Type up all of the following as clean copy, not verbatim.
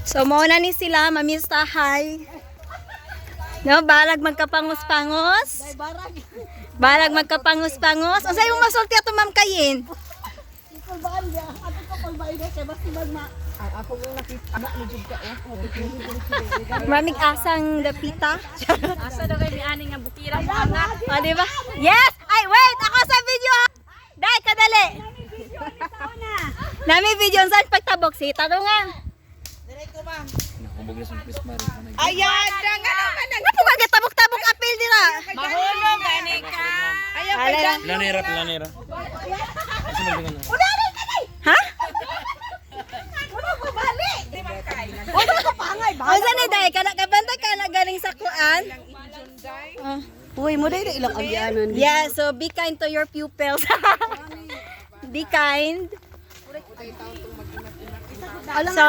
So, mauna ni sila, mamistahay. No, balag magkapangos-pangos. Balag magkapangos-pangos. Ang sa'yo masulti ato, Ma'am Kayin. Maraming asang dapita. Asa daw kayo ni ani nga bukira mo anak. O, diba? Yes! Ay, wait! Ako sa video, ha? Dahil, kadali! Nami video saan pagtabok si Taro nga. Nakubog na sa Christmas. Ayan, nga Ano po tabok-tabok apil nila? Mahulog gani ka. Lanera, lanera. Kasi magdungan na. Ha? Wala ko pangay ba? O saan na dahil? Kabantay ka na galing sa kuan? Uy, mo dahil ilang agyanan. Yeah, so be kind to your pupils. Be kind. So,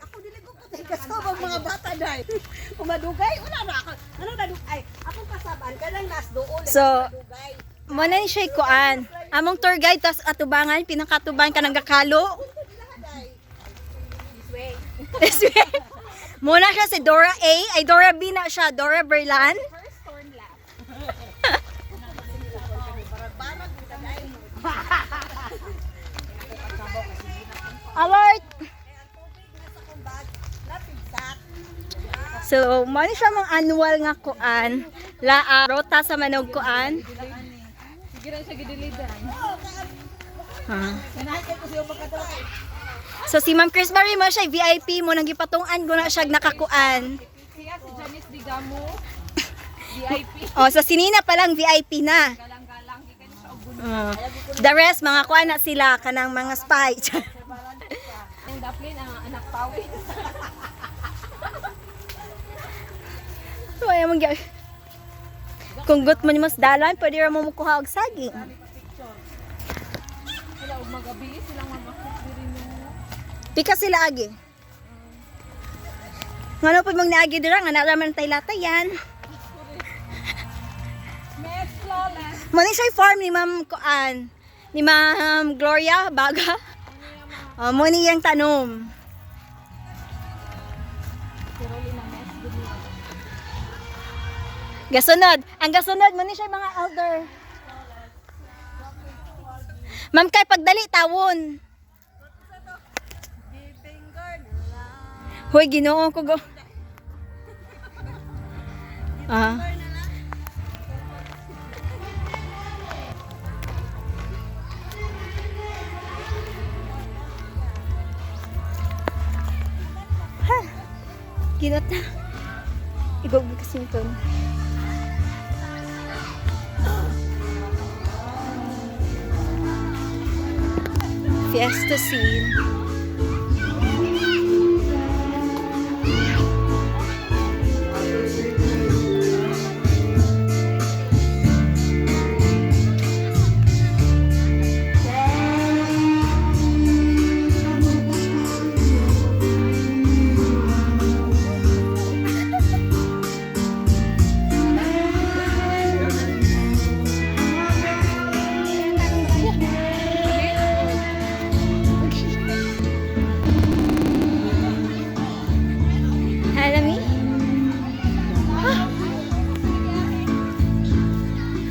Ako dili ko patay kasabang mga bata dahil. Kung madugay, wala na ako. Ano na dugay? Akong kasaban, kanang nas doon. So, muna ni siya kuan. Among tour guide, tas atubangan, pinakatubangan ka ng gakalo. This way. Muna siya si Dora A. Ay, Dora B na siya. Dora Berlan. Alert! So, muna siya mong annual nga kuan. Rota sa manog kuan. Sige ra siya gidilidan. So, si Ma'am Chris Marie mo siya, VIP mo, nang gipatungan ko na siya nakakuan. Siya si Janice Digamo. VIP. Oh, so sinina pa lang VIP na. Galang-galang gikan siya og The rest, mga kuan na sila, kanang mga spy. Ang daplin ang anak pawis. So, ayaw mong kung gut mo ni mas dalan, pwede rin mo mukuha og saging. Sila og magabi silang mamakot diri mo. Pika sila agi. Ngano pud mong naagi dira nga naraman tay latayan. Mes flawless. Mani siya farm ni Ma'am kuan, ni Ma'am Gloria Baga. Oh, mo ni yang tanom. Gasunod. Ang gasunod mo ni siya mga elder. Ma'am kay pagdali tawon. Hoy, Ginoo ko go. Ah. Ha. Ginot na. Igog kasi ito. Fiesta scene.